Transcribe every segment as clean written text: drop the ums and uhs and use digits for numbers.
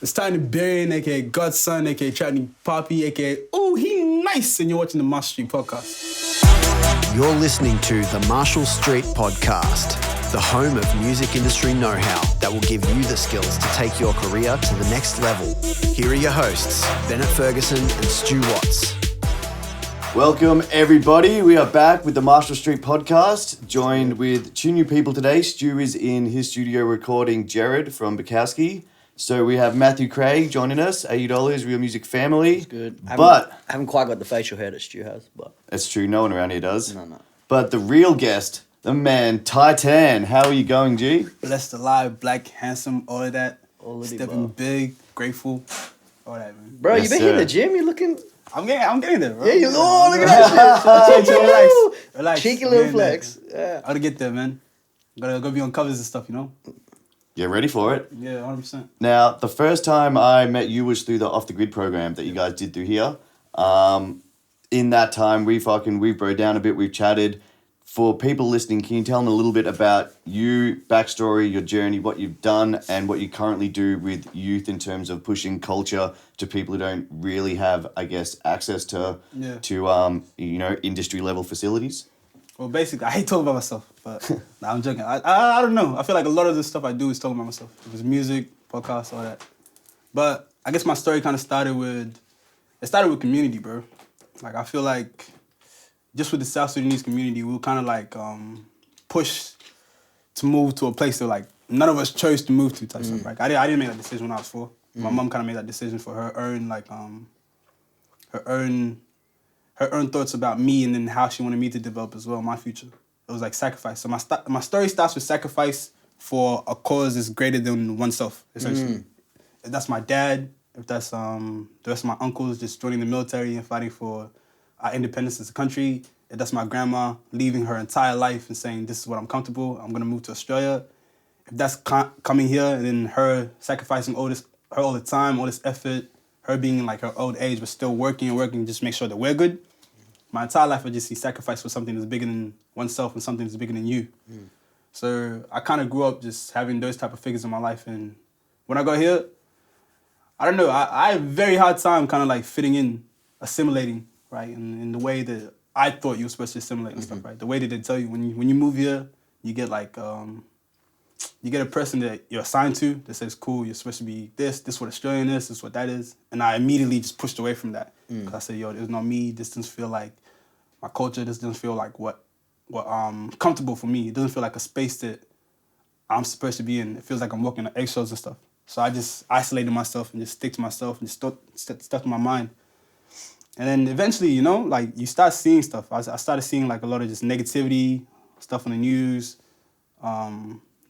It's Tiny Barian, aka Godson, aka Chatney Poppy, aka Ooh, he nice, and you're watching the Marshall Street Podcast. You're listening to the Marshall Street Podcast, the home of music industry know-how that will give you the skills to take your career to the next level. Here are your hosts, Bennett Ferguson and Stu Watts. Welcome everybody, we are back with the Marshall Street Podcast, joined with two new people today. Stu is in his studio recording Jared from Bukowski. So we have Matthew Craig joining us, $80, Real Music Family. That's good. I haven't quite got the facial hair that Stu has, but... That's true, no one around here does. No. But the real guest, the man, Titan. How are you going, G? Blessed, alive, black, handsome, all of that. All of the Stepping above. big, grateful, all that, man. Bro, Yes, you been sir. hitting the gym? You're looking... I'm getting there, bro. Yeah, you... Oh, look at that shit. Relax. Cheeky I'm little getting there. flex. Yeah. I gotta get there, man. Gotta be on covers and stuff, you know? You ready for it? Yeah, 100%. Now, the first time I met you was through the Off the Grid program that you guys did through here. In that time, we've broke down a bit, we've chatted. For people listening, can you tell them a little bit about you, backstory, your journey, what you've done, and what you currently do with youth in terms of pushing culture to people who don't really have, I guess, access to industry level facilities? Well, basically, I hate talking about myself, but nah, I'm joking. I don't know. I feel like a lot of the stuff I do is talking about myself. It was music, podcasts, all that. But I guess my story kind of started with community, bro. Like, I feel like just with the South Sudanese community, we were kind of like pushed to move to a place that like none of us chose to move to type stuff. Like, I didn't make that decision when I was 4. My mom kind of made that decision for her own thoughts about me and then how she wanted me to develop as well, my future. It was like sacrifice. So my story starts with sacrifice for a cause that's greater than oneself, essentially. If that's my dad, if that's the rest of my uncles just joining the military and fighting for our independence as a country, if that's my grandma leaving her entire life and saying, this is what I'm comfortable, I'm gonna move to Australia. If that's coming here and then her sacrificing all the time, all this effort, her being in like her old age but still working just to make sure that we're good. My entire life I just see sacrifice for something that's bigger than oneself and something that's bigger than you. So I kind of grew up just having those type of figures in my life, and when I got here, I don't know, I had a very hard time kind of like fitting in, assimilating, right, in the way that I thought you were supposed to assimilate and stuff, right? The way that they tell you when you move here, you get like you get a person that you're assigned to that says, cool, you're supposed to be this is what Australian is, this is what that is. And I immediately just pushed away from that. Because I said, yo, it's not me, this doesn't feel like my culture, this doesn't feel like what comfortable for me. It doesn't feel like a space that I'm supposed to be in. It feels like I'm walking on eggshells and stuff. So I just isolated myself and just stick to myself and just stuck to my mind. And then eventually, you know, like you start seeing stuff. I started seeing like a lot of just negativity, stuff on the news,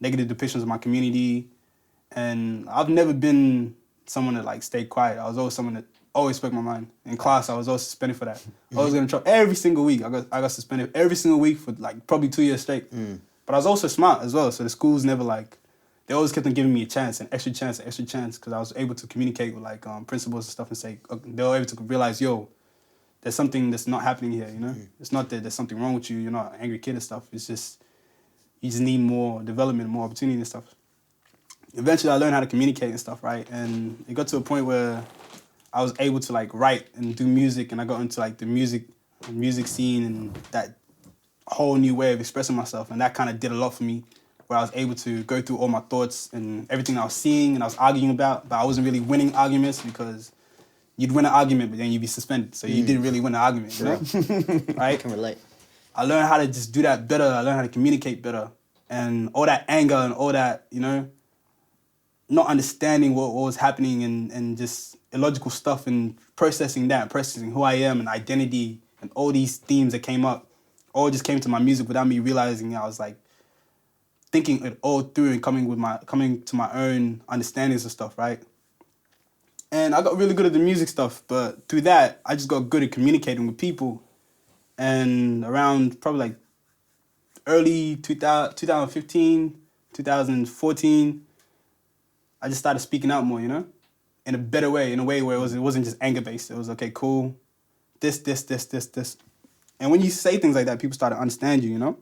negative depictions of my community. And I've never been someone that like stayed quiet. I was always someone that always spoke my mind. In class, I was always suspended for that. I was getting in trouble every single week. I got suspended every single week for like probably 2 years straight. But I was also smart as well. So the schools never like, they always kept on giving me a chance, an extra chance, because I was able to communicate with like principals and stuff and say, they were able to realize, yo, there's something that's not happening here, you know? It's not that there's something wrong with you, you're not an angry kid and stuff. It's just, you just need more development, more opportunity and stuff. Eventually I learned how to communicate and stuff, right? And it got to a point where I was able to like write and do music, and I got into like the music scene and that whole new way of expressing myself, and that kind of did a lot for me, where I was able to go through all my thoughts and everything I was seeing and I was arguing about, but I wasn't really winning arguments because you'd win an argument, but then you'd be suspended. So you didn't really win an argument, you know? Right? I can relate. I learned how to just do that better. I learned how to communicate better. And all that anger and all that, you know, not understanding what was happening and just illogical stuff and processing who I am and identity and all these themes that came up, all just came to my music without me realizing. I was like thinking it all through and coming to my own understandings of stuff, right? And I got really good at the music stuff, but through that, I just got good at communicating with people. And around probably like early 2015, 2014, I just started speaking out more, you know? In a better way, in a way where it wasn't just anger-based. It was, okay, cool, this. And when you say things like that, people start to understand you know?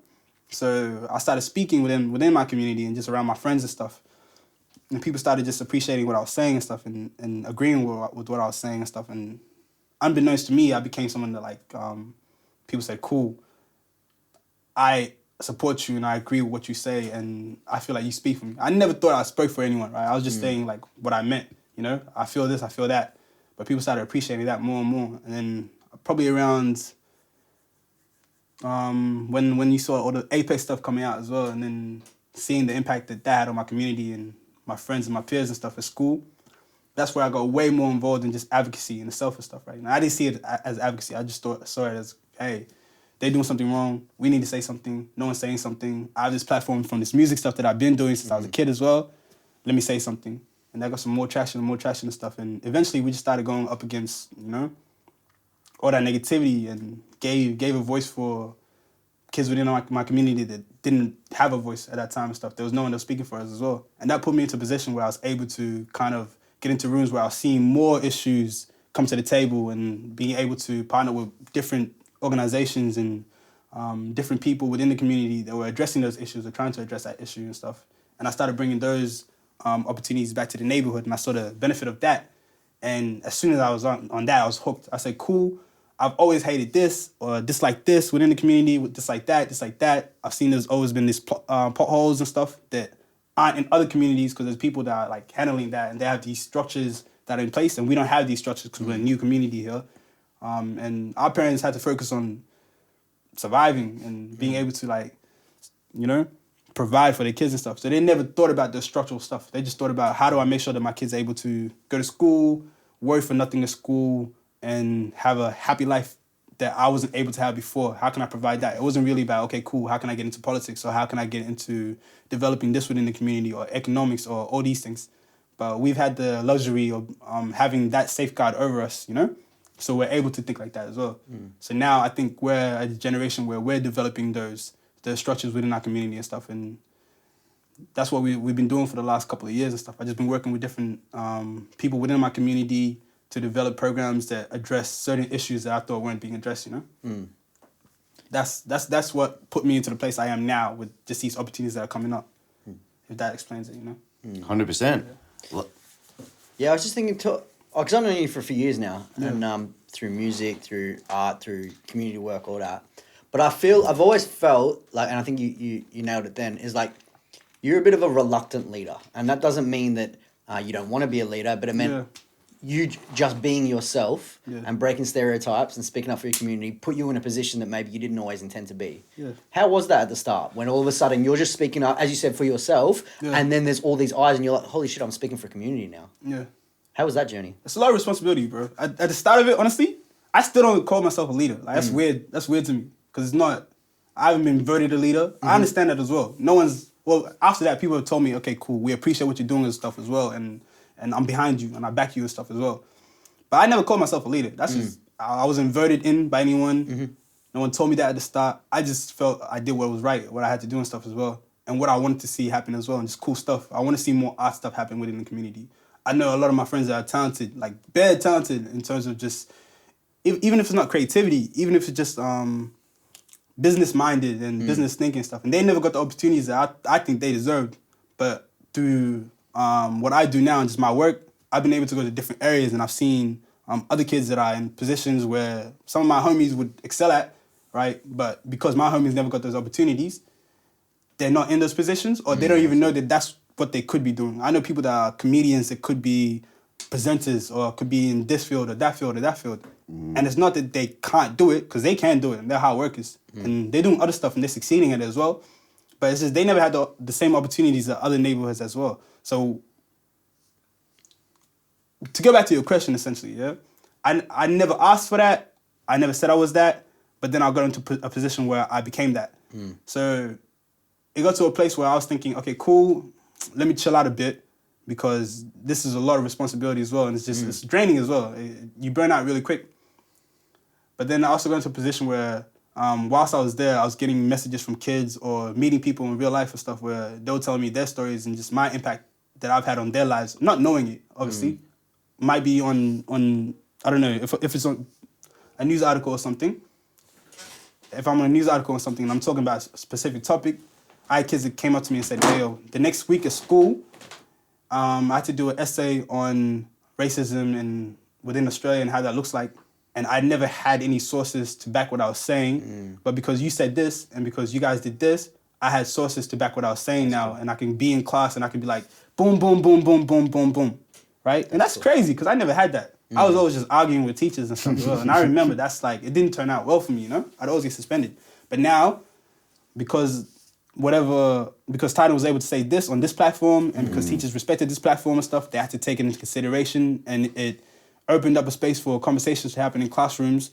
So I started speaking within my community and just around my friends and stuff. and people started just appreciating what I was saying and stuff, and agreeing with what I was saying and stuff. And unbeknownst to me, I became someone that like people said, "Cool, I support you and I agree with what you say, and I feel like you speak for me." I never thought I spoke for anyone, right? I was just saying like what I meant, you know. I feel this, I feel that, but people started appreciating that more and more. And then probably around when you saw all the Apex stuff coming out as well, and then seeing the impact that had on my community and my friends and my peers and stuff at school, that's where I got way more involved in just advocacy and the selfish stuff, right? Now, I didn't see it as advocacy. I just saw it as, hey, they're doing something wrong. We need to say something. No one's saying something. I have this platform from this music stuff that I've been doing since I was a kid as well. Let me say something. And that got some more traction and stuff. And eventually we just started going up against, you know, all that negativity and gave a voice for kids within my community that didn't have a voice at that time and stuff. There was no one that was speaking for us as well. And that put me into a position where I was able to kind of get into rooms where I was seeing more issues come to the table and being able to partner with different organizations and different people within the community that were addressing those issues or trying to address that issue and stuff. And I started bringing those opportunities back to the neighborhood, and I saw the benefit of that. And as soon as I was on that, I was hooked. I said, cool, I've always hated this or disliked this within the community, dislike that. I've seen there's always been these potholes and stuff that aren't in other communities because there's people that are like handling that and they have these structures that are in place, and we don't have these structures because we're a new community here. And our parents had to focus on surviving and being able to, like, you know, provide for their kids and stuff. So they never thought about the structural stuff. They just thought about, how do I make sure that my kids are able to go to school, worry for nothing at school, and have a happy life that I wasn't able to have before. How can I provide that? It wasn't really about, okay, cool, how can I get into politics, or how can I get into developing this within the community, or economics, or all these things. But we've had the luxury of having that safeguard over us, you know? So we're able to think like that as well. So now I think we're a generation where we're developing the structures within our community and stuff. And that's what we've been doing for the last couple of years and stuff. I've just been working with different people within my community to develop programs that address certain issues that I thought weren't being addressed, you know? That's what put me into the place I am now with just these opportunities that are coming up. If that explains it, you know? 100%. Yeah, I was just thinking, because I've known you for a few years now, and through music, through art, through community work, all that. But I've always felt like, and I think you nailed it then, is like, you're a bit of a reluctant leader. And that doesn't mean that you don't want to be a leader, but it meant you just being yourself and breaking stereotypes and speaking up for your community put you in a position that maybe you didn't always intend to be. Yeah. How was that at the start, when all of a sudden you're just speaking up, as you said, for yourself, and then there's all these eyes and you're like, holy shit, I'm speaking for a community now. Yeah. How was that journey? It's a lot of responsibility, bro. At the start of it, honestly, I still don't call myself a leader. Like, that's weird. That's weird to me, because it's not. I haven't been voted a leader. I understand that as well. After that, people have told me, okay, cool, we appreciate what you're doing and stuff as well, and I'm behind you and I back you and stuff as well. But I never called myself a leader. That's just, I wasn't voted in by anyone. No one told me that at the start. I just felt I did what was right, what I had to do and stuff as well, and what I wanted to see happen as well, and just cool stuff. I want to see more art stuff happen within the community. I know a lot of my friends that are talented, like bare talented in terms of just, even if it's not creativity, even if it's just business-minded and business thinking stuff. And they never got the opportunities that I think they deserved. But through what I do now and just my work, I've been able to go to different areas, and I've seen other kids that are in positions where some of my homies would excel at, right? But because my homies never got those opportunities, they're not in those positions, or they don't even know that that's what they could be doing. I know people that are comedians that could be presenters, or could be in this field or that field or that field. And it's not that they can't do it, because they can do it, and they're hard workers. And they're doing other stuff and they're succeeding at it as well. But it's just they never had the same opportunities that other neighborhoods as well. So to go back to your question, essentially, I never asked for that. I never said I was that. But then I got into a position where I became that. So it got to a place where I was thinking, okay, cool, let me chill out a bit, because this is a lot of responsibility as well, and it's just it's draining as well. You burn out really quick. But then I also got into a position where whilst I was there, I was getting messages from kids or meeting people in real life and stuff where they were telling me their stories and just my impact that I've had on their lives, not knowing it, obviously. Might be on I don't know, if it's on a news article or something. If I'm on a news article or something and I'm talking about a specific topic, I had kids that came up to me and said, hey, yo, the next week at school, I had to do an essay on racism and within Australia and how that looks like. And I never had any sources to back what I was saying. But because you said this and because you guys did this, I had sources to back what I was saying now. And I can be in class and I can be like, boom, boom, boom, boom, boom, boom, boom. Right? And that's crazy because I never had that. I was always just arguing with teachers and stuff as well. And I remember that's like, it didn't turn out well for me, you know? I'd always get suspended. But now, because Titan was able to say this on this platform and because teachers respected this platform and stuff, they had to take it into consideration, and it opened up a space for conversations to happen in classrooms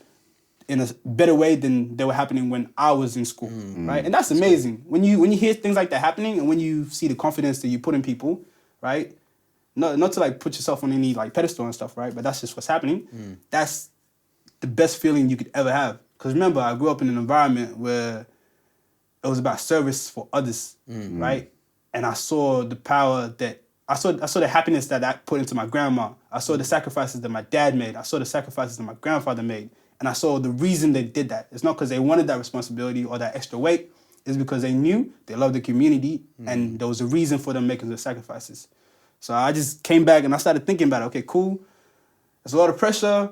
in a better way than they were happening when I was in school, right? And that's amazing. When you hear things like that happening and when you see the confidence that you put in people, right? Not to like put yourself on any like pedestal and stuff, right? But that's just what's happening. That's the best feeling you could ever have. Because remember, I grew up in an environment where it was about service for others, right? And I saw the power that I saw the happiness that I put into my grandma. I saw the sacrifices that my dad made. I saw the sacrifices that my grandfather made. And I saw the reason they did that. It's not because they wanted that responsibility or that extra weight. It's because they knew they loved the community and there was a reason for them making the sacrifices. So I just came back and I started thinking about it. Okay, cool. It's a lot of pressure.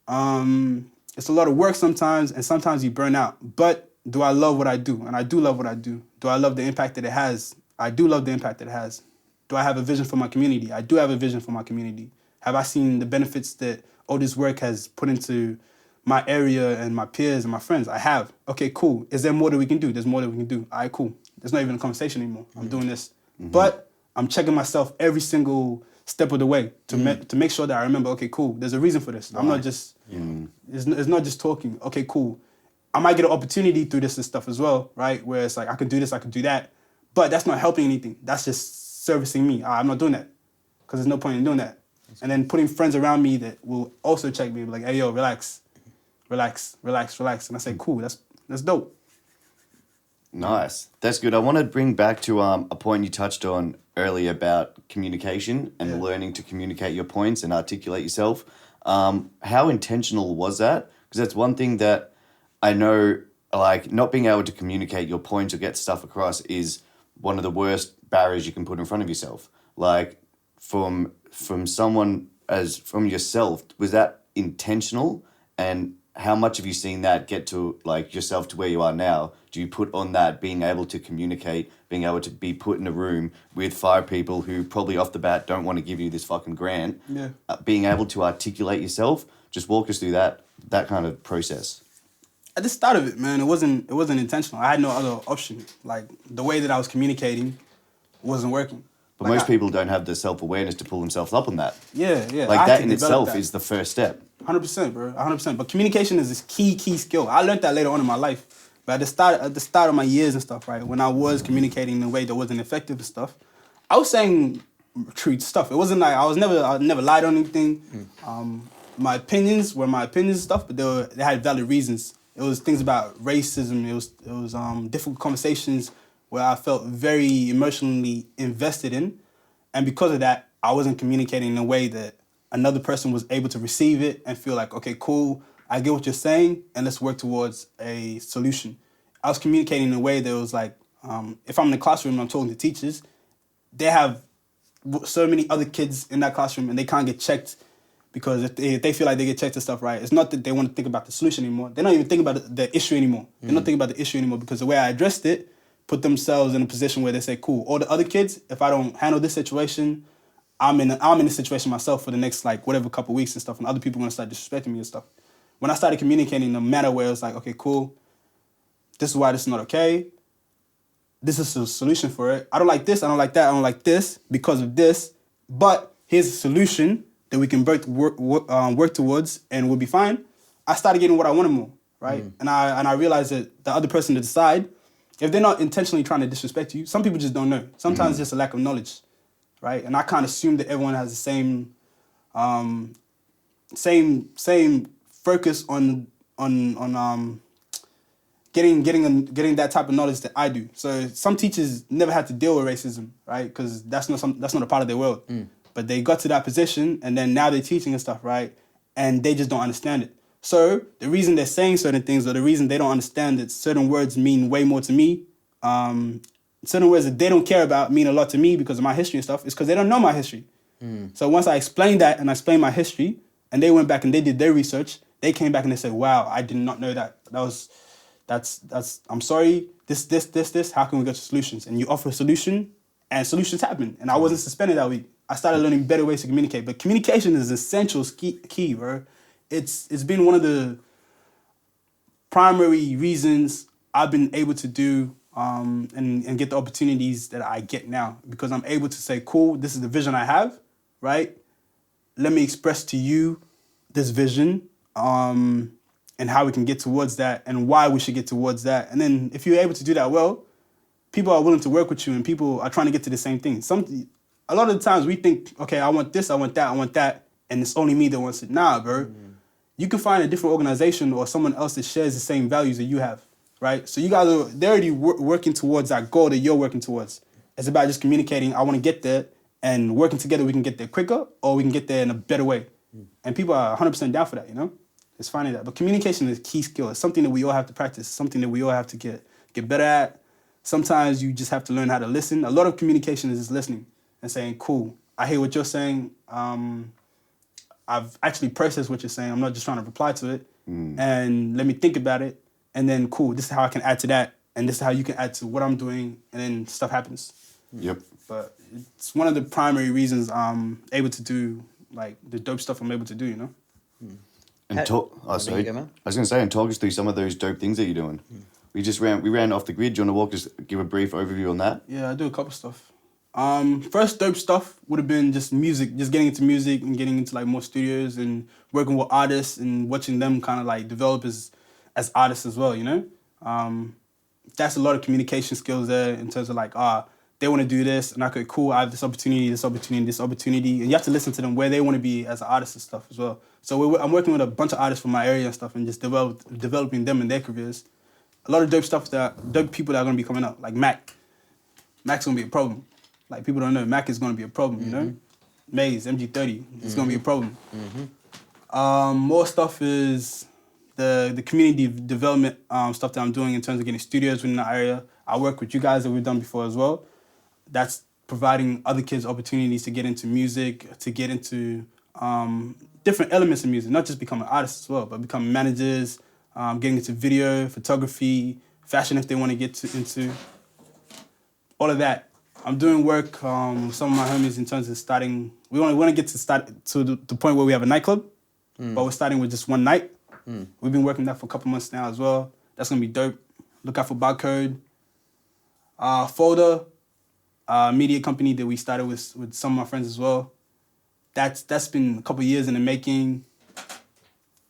It's a lot of work sometimes, and sometimes you burn out. But do I love what I do? And I do love what I do. Do I love the impact that it has? I do love the impact that it has. Do I have a vision for my community? I do have a vision for my community. Have I seen the benefits that all this work has put into my area and my peers and my friends? I have. Okay, cool. Is there more that we can do? There's more that we can do. All right, cool. There's not even a conversation anymore. I'm doing this. But I'm checking myself every single step of the way to make sure that I remember, okay, cool, there's a reason for this. I'm not just, it's not just talking. Okay, cool. I might get an opportunity through this and stuff as well, right? Where it's like, I can do this, I can do that. But that's not helping anything. That's just servicing me. I'm not doing that because there's no point in doing that. And then putting friends around me that will also check me, like, hey, yo, relax. And I say, cool, that's dope. Nice. That's good. I want to bring back to a point you touched on earlier about communication and learning to communicate your points and articulate yourself. How intentional was that? Because that's one thing that I know, like, not being able to communicate your points or get stuff across is one of the worst barriers you can put in front of yourself. Like, from someone from yourself, was that intentional? And how much have you seen that get to, like, yourself to where you are now? Do you put on that being able to communicate, being able to be put in a room with 5 people who probably off the bat don't want to give you this fucking grant? Yeah. Being able to articulate yourself? Just walk us through that kind of process. At the start of it, man, it wasn't intentional. I had no other option. Like, the way that I was communicating wasn't working. But most people don't have the self-awareness to pull themselves up on that. Yeah. Like, that in itself is the first step. 100%, bro. 100%. But communication is this key skill. I learned that later on in my life. But at the start of my years and stuff, right, when I was communicating in a way that wasn't effective and stuff, I was saying true stuff. It wasn't like I never lied on anything. My opinions were my opinions and stuff, but they had valid reasons. It was things about racism. It was difficult conversations where I felt very emotionally invested in. And because of that, I wasn't communicating in a way that another person was able to receive it and feel like, okay, cool, I get what you're saying, and let's work towards a solution. I was communicating in a way that was like, if I'm in the classroom and I'm talking to teachers, they have so many other kids in that classroom and they can't get checked because if they feel like they get checked and stuff, right, it's not that they want to think about the solution anymore. They're not even thinking about the issue anymore. They're not thinking about the issue anymore because the way I addressed it put themselves in a position where they say, cool, all the other kids, if I don't handle this situation, I'm in a situation myself for the next, like, whatever couple weeks and stuff, and other people are going to start disrespecting me and stuff. When I started communicating in a manner where it was like, okay, cool, this is why this is not okay. This is a solution for it. I don't like this, I don't like that, I don't like this because of this, but here's a solution that we can both work towards and we'll be fine. I started getting what I wanted more, right? And I realized that the other person to decide, if they're not intentionally trying to disrespect you, some people just don't know. Sometimes it's just a lack of knowledge, right? And I can't assume that everyone has the same focus on getting that type of knowledge that I do. So some teachers never had to deal with racism, right? Because that's not a part of their world. But they got to that position, and then now they're teaching and stuff, right? And they just don't understand it. So the reason they're saying certain things, or the reason they don't understand that certain words mean way more to me, certain words that they don't care about mean a lot to me because of my history and stuff, is because they don't know my history. So once I explained that and I explained my history, and they went back and they did their research, they came back and they said, wow, I did not know that. That's I'm sorry, this, how can we get to solutions? And you offer a solution, and solutions happen. And I wasn't suspended that week. I started learning better ways to communicate. But communication is essential key, bro. It's been one of the primary reasons I've been able to do and get the opportunities that I get now, because I'm able to say, cool, this is the vision I have, right? Let me express to you this vision and how we can get towards that and why we should get towards that. And then if you're able to do that well, people are willing to work with you and people are trying to get to the same thing. A lot of the times we think, okay, I want this, I want that, and it's only me that wants it. Nah, bro. You can find a different organization or someone else that shares the same values that you have, right? So you guys they're already working towards that goal that you're working towards. It's about just communicating, I want to get there, and working together we can get there quicker or we can get there in a better way. And people are 100% down for that, you know? It's finding that. But communication is a key skill. It's something that we all have to practice, something that we all have to get better at. Sometimes you just have to learn how to listen. A lot of communication is just listening and saying, cool, I hear what you're saying. I've actually processed what you're saying. I'm not just trying to reply to it. And let me think about it. And then, cool, this is how I can add to that. And this is how you can add to what I'm doing. And then stuff happens. Yep. But it's one of the primary reasons I'm able to do, like, the dope stuff I'm able to do, you know? And talk us through some of those dope things that you're doing. We ran Off the Grid. Do you want to give a brief overview on that? Yeah, I do a couple stuff. First dope stuff would have been just music, just getting into music and getting into like more studios and working with artists and watching them kind of like develop as artists as well, you know? That's a lot of communication skills there in terms of like, they want to do this, and okay, cool, I have this opportunity, and you have to listen to them where they want to be as an artist and stuff as well. So I'm working with a bunch of artists from my area and stuff, and just developing them in their careers. A lot of dope people that are going to be coming up, like Mac. Mac's going to be a problem. Like, people don't know, Mac is going to be a problem, you know? Maze, MG30, it's going to be a problem. More stuff is the community development stuff that I'm doing in terms of getting studios within the area. I work with you guys that we've done before as well. That's providing other kids opportunities to get into music, to get into different elements of music, not just becoming artists as well, but becoming managers, getting into video, photography, fashion if they want to get into. All of that. I'm doing work with some of my homies in terms of starting. We want to get to the point where we have a nightclub, but we're starting with just one night. We've been working that for a couple months now as well. That's going to be dope. Look out for Barcode. Folder, media company that we started with some of my friends as well. That's been a couple years in the making.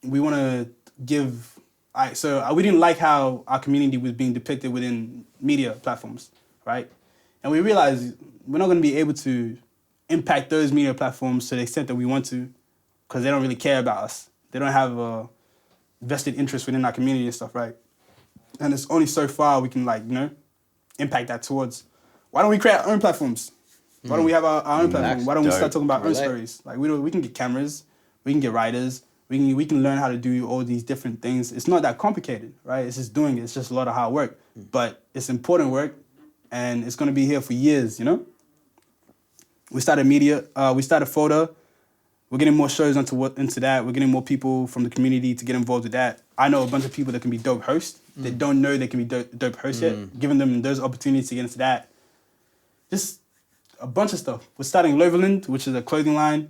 We want to give... we didn't like how our community was being depicted within media platforms, right? And we realized we're not going to be able to impact those media platforms to the extent that we want to, because they don't really care about us. They don't have a vested interest within our community and stuff, right? And it's only so far we can, like, you know, impact that towards. Why don't we create our own platforms? Why don't we have our own platform? Why don't we start talking about our own stories? Like, we can get cameras, we can get writers, we can learn how to do all these different things. It's not that complicated, right? It's just doing it. It's just a lot of hard work. But it's important work, and it's going to be here for years, you know? We started media. We started Folder. We're getting more shows into that. We're getting more people from the community to get involved with that. I know a bunch of people that can be dope hosts. They don't know they can be dope hosts yet. Giving them those opportunities to get into that. Just a bunch of stuff. We're starting Loverland, which is a clothing line,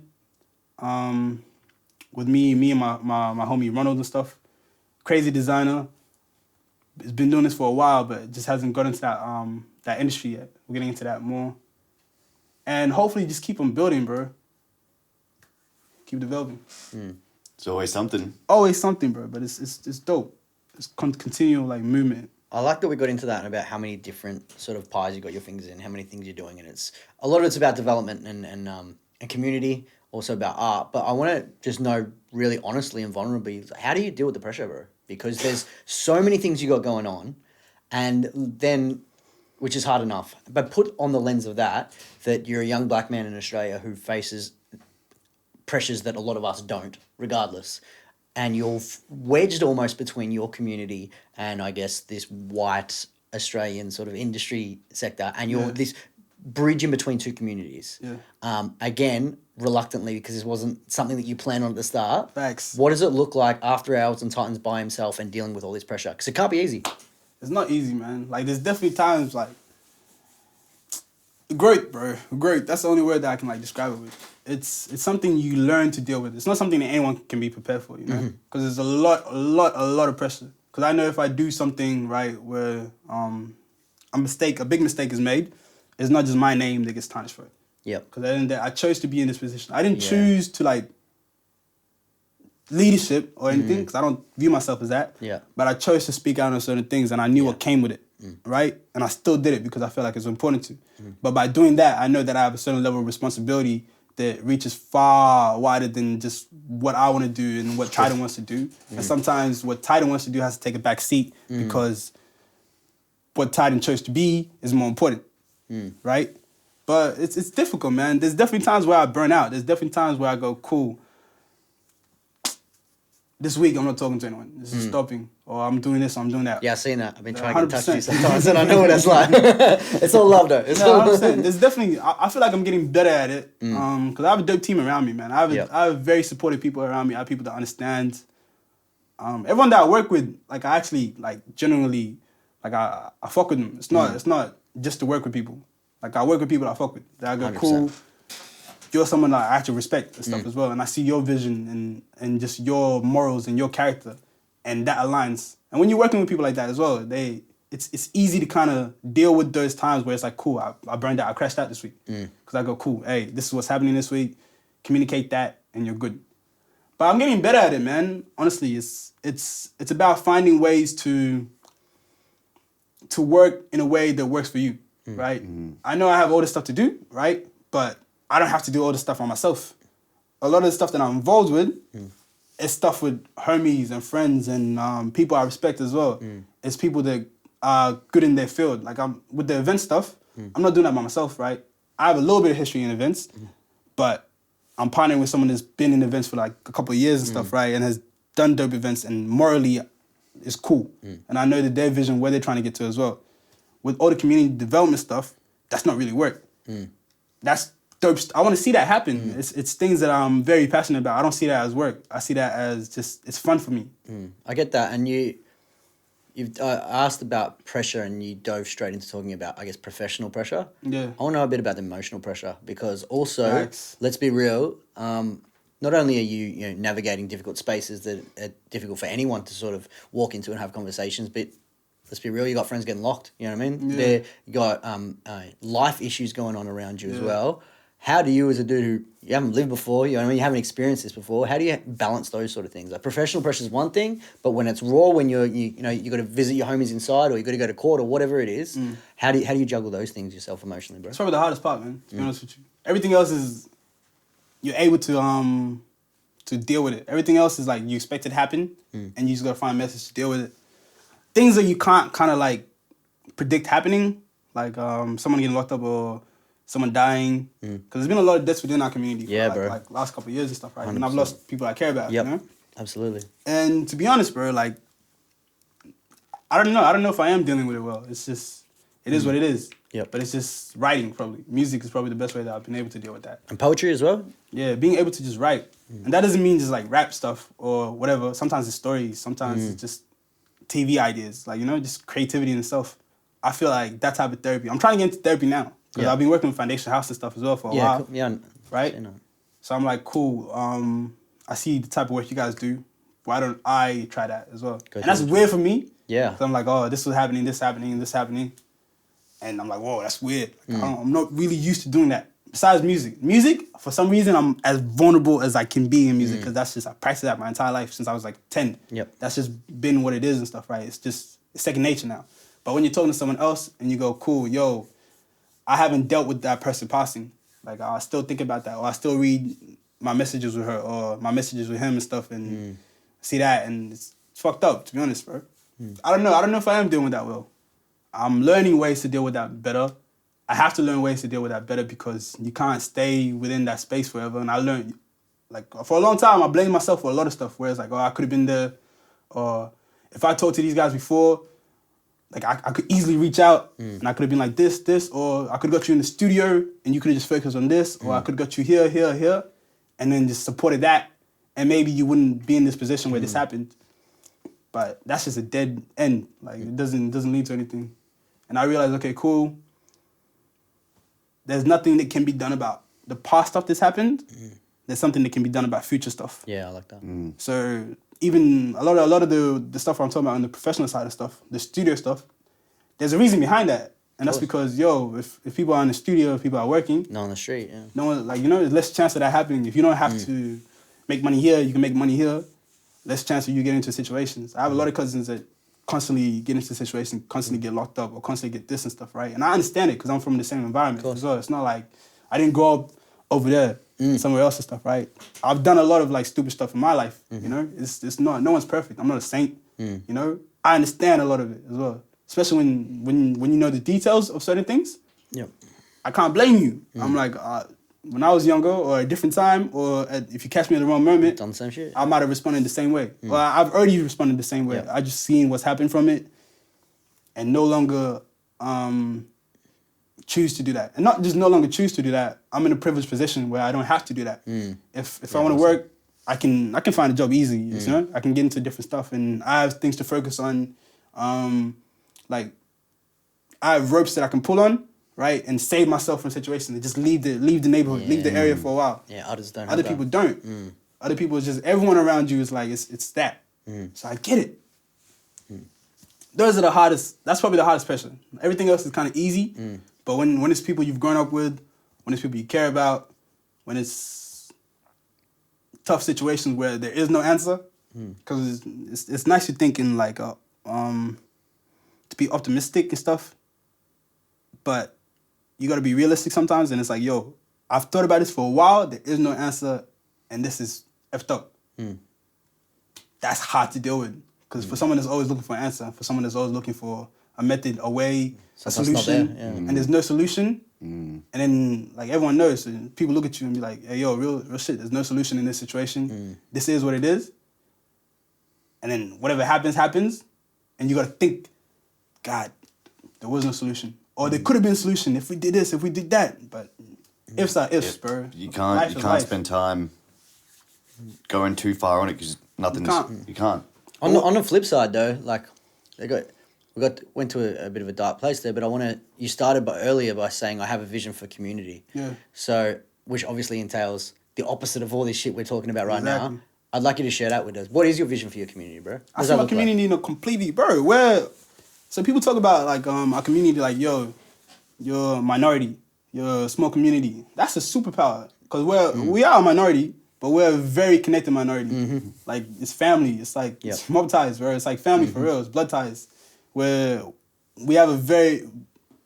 with me and my homie Ronald and stuff. Crazy designer. He's been doing this for a while, but just hasn't got into that industry yet. We're getting into that more. And hopefully just keep on building, bro. Keep developing. It's always something. Always something, bro. But it's dope. It's continual like movement. I like that we got into that and about how many different sort of pies you got your fingers in, how many things you're doing, and it's a lot of it's about development and community, also about art. But I want to just know really honestly and vulnerably, how do you deal with the pressure, bro? Because there's so many things you got going on, and then, which is hard enough. But put on the lens of that you're a young black man in Australia who faces pressures that a lot of us don't, regardless. And you're wedged almost between your community and, I guess, this white Australian sort of industry sector, and you're this bridge in between two communities. Yeah. Again, reluctantly, because this wasn't something that you planned on at the start. Facts. What does it look like after hours on Titans by himself and dealing with all this pressure? Because it can't be easy. It's not easy, man. Like, there's definitely times, like, growth, bro. Growth. That's the only word that I can, like, describe it with. It's something you learn to deal with. It's not something that anyone can be prepared for, you know? Because there's a lot of pressure. Because I know if I do something, right, where a big mistake is made, it's not just my name that gets tarnished for it. Yep. Because I chose to be in this position. I didn't choose to, like, leadership or anything, because I don't view myself as that. Yeah. But I chose to speak out on certain things, and I knew what came with it, right? And I still did it because I felt like it's important to. But by doing that, I know that I have a certain level of responsibility that reaches far wider than just what I want to do and what Titan wants to do. And sometimes what Titan wants to do has to take a back seat because what Titan chose to be is more important, right? But it's difficult, man. There's definitely times where I burn out. There's definitely times where I go, cool, this week I'm not talking to anyone. This is stopping. Or I'm doing this, or I'm doing that. Yeah, I've seen that. I've been trying to get in touch with you 100%. sometimes, and I know what that's like. It's all love, though. It's all 100%. There's definitely, I feel like I'm getting better at it. Because I have a dope team around me, man. I have very supportive people around me. I have people that understand. Everyone that I work with, like, I actually, like, genuinely, like, I fuck with them. It's not just to work with people. Like, I work with people that I fuck with. That I go, 100%. cool. You're someone that I actually respect and stuff as well. And I see your vision and just your morals and your character. And that aligns. And when you're working with people like that as well, it's easy to kind of deal with those times where it's like, cool, I burned out, I crashed out this week. Because I go, cool, hey, this is what's happening this week. Communicate that and you're good. But I'm getting better at it, man. Honestly, it's about finding ways to work in a way that works for you, right? I know I have all this stuff to do, right? But I don't have to do all this stuff on myself. A lot of the stuff that I'm involved with, it's stuff with homies and friends and people I respect as well. It's people that are good in their field. Like, I'm with the event stuff, I'm not doing that by myself, right? I have a little bit of history in events, but I'm partnering with someone that's been in events for like a couple of years and stuff, right? And has done dope events and morally is cool. And I know that their vision, where they're trying to get to as well. With all the community development stuff, that's not really work. That's dope. I want to see that happen. It's things that I'm very passionate about. I don't see that as work. I see that as just, it's fun for me. I get that. And you've asked about pressure and you dove straight into talking about, I guess, professional pressure. Yeah. I want to know a bit about the emotional pressure because also, Facts. let's be real, not only are you navigating difficult spaces that are difficult for anyone to sort of walk into and have conversations, but let's be real, you got friends getting locked, you know what I mean? Yeah. You got life issues going on around you as well. How do you, as a dude who you haven't lived before, you know what I mean, you haven't experienced this before, how do you balance those sort of things? Like, professional pressure is one thing, but when it's raw, when you got to visit your homies inside, or you got to go to court, or whatever it is, how do you juggle those things yourself emotionally, bro? It's probably the hardest part, man, to be honest with you. Everything else is, you're able to deal with it. Everything else is like, you expect it to happen, and you just got to find a message to deal with it. Things that you can't kind of like predict happening, like someone getting locked up or someone dying, because there's been a lot of deaths within our community for like last couple of years and stuff, right? 100%. And I've lost people I care about, you know? Absolutely. And to be honest, bro, like, I don't know if I am dealing with it well. It's just, it is what it is. Yep. But it's just writing, probably. Music is probably the best way that I've been able to deal with that. And poetry as well? Yeah, being able to just write. And that doesn't mean just like rap stuff or whatever. Sometimes it's stories. Sometimes it's just TV ideas. Like, you know, just creativity and stuff. I feel like that type of therapy. I'm trying to get into therapy now. Because I've been working with Foundation House and stuff as well for a while. Cool. Yeah. Right? So I'm like, cool. I see the type of work you guys do. Why don't I try that as well? And that's weird for me. Yeah. So I'm like, oh, this was happening, this happening, this happening. And I'm like, whoa, that's weird. Like, I'm not really used to doing that. Besides music. Music, for some reason, I'm as vulnerable as I can be in music because that's just, I practiced that my entire life since I was like 10. Yep. That's just been what it is and stuff, right? It's second nature now. But when you're talking to someone else and you go, cool, yo, I haven't dealt with that person passing. Like, I still think about that, or I still read my messages with her or my messages with him and stuff and see that, and it's fucked up, to be honest, bro. I don't know if I am dealing with that well. I'm learning ways to deal with that better. I have to learn ways to deal with that better because you can't stay within that space forever. And I learned, like, for a long time, I blamed myself for a lot of stuff where it's like, oh, I could have been there. Or if I talked to these guys before, like I could easily reach out and I could have been like this, or I could have got you in the studio and you could have just focused on this, or I could have got you here, and then just supported that, and maybe you wouldn't be in this position where this happened. But that's just a dead end. Like it doesn't lead to anything. And I realized, okay, cool. There's nothing that can be done about the past stuff that's happened. There's something that can be done about future stuff. Yeah, I like that. So even a lot of the stuff I'm talking about on the professional side of stuff, the studio stuff, there's a reason behind that. And that's because, if people are in the studio, if people are working, No, on the street, yeah. no one, there's less chance of that happening. If you don't have to make money here, you can make money here. Less chance of you getting into situations. I have a lot of cousins that constantly get into situations, constantly get locked up, or constantly get this and stuff, right? And I understand it because I'm from the same environment as well. It's not like I didn't grow up over there, somewhere else and stuff, right? I've done a lot of like stupid stuff in my life, you know? It's not, no one's perfect. I'm not a saint, you know? I understand a lot of it as well. Especially when you know the details of certain things. Yep. I can't blame you. I'm like, when I was younger or a different time, or if you catch me at the wrong moment, Done the same shit. I might have responded the same way. Well, I've already responded the same way. Yeah. I just seen what's happened from it, and no longer choose to do that. And not just no longer choose to do that. I'm in a privileged position where I don't have to do that. If I want to work, I can find a job easy. You know, I can get into different stuff, and I have things to focus on. Like I have ropes that I can pull on. Right, and save myself from situations and just leave the neighborhood, leave the area for a while. Yeah, others don't. Other people don't. Other people just everyone around you is like it's that. So I get it. Those are the hardest. That's probably the hardest pressure. Everything else is kind of easy, but when it's people you've grown up with, when it's people you care about, when it's tough situations where there is no answer, because it's nice to think in like to be optimistic and stuff, but you gotta be realistic sometimes, and it's like, I've thought about this for a while, there is no answer, and this is effed up. That's hard to deal with, because for someone that's always looking for an answer, for someone that's always looking for a method, a way, a solution, and there's no solution, and then like everyone knows, and people look at you and be like, hey, real shit, there's no solution in this situation, this is what it is, and then whatever happens, and you gotta think, God, there was no solution. Or there could have been a solution if we did this, if we did that. But ifs are ifs, bro. You can't spend time going too far on it because nothing's. You can't. On the flip side, though, like went to a bit of a dark place there, but you started earlier by saying I have a vision for community. Yeah. So, which obviously entails the opposite of all this shit we're talking about right Exactly. now. I'd like you to share that with us. What is your vision for your community, bro? I see my community in a completely, bro. So people talk about like our community, like you're a minority, you're a small community. That's a superpower because we are a minority, but we're a very connected minority. Like it's family. It's like it's mob ties, bro. It's like family for real. It's blood ties. Where we have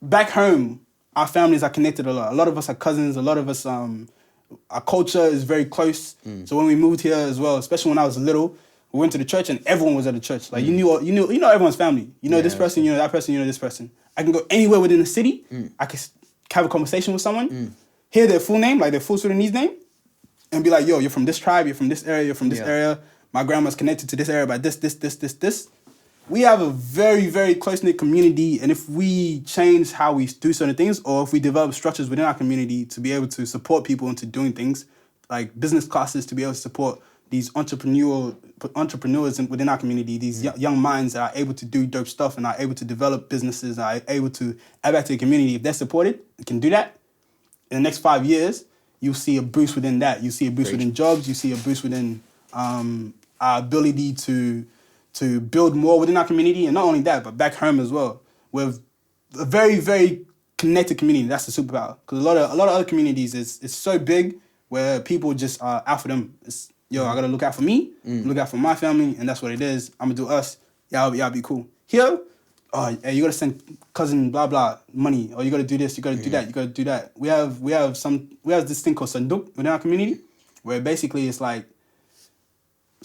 back home, our families are connected a lot. A lot of us are cousins. A lot of us our culture is very close. So when we moved here as well, especially when I was little. We went to the church and everyone was at the church. Like you know everyone's family. You know this person, you know that person, you know this person. I can go anywhere within the city. I can have a conversation with someone, hear their full name, like their full Sudanese name, and be like, you're from this tribe, you're from this area, you're from this area. My grandma's connected to this area by this. We have a very, very close-knit community, and if we change how we do certain things, or if we develop structures within our community to be able to support people into doing things, like business classes to be able to support these entrepreneurs within our community, these young minds that are able to do dope stuff and are able to develop businesses, are able to add back to the community. If they're supported and can do that, in the next 5 years, you'll see a boost within that. You see a boost within jobs. You see a boost within our ability to build more within our community. And not only that, but back home as well. We're a very, very connected community. That's the superpower. Because a lot of other communities, it's so big where people just are out for them. I gotta look out for me, look out for my family, and that's what it is. I'm gonna do us. Y'all be cool. Here, hey, you gotta send cousin blah blah money, or you gotta do this, you gotta do that, you gotta do that. We have this thing called Sanduk within our community, where basically it's like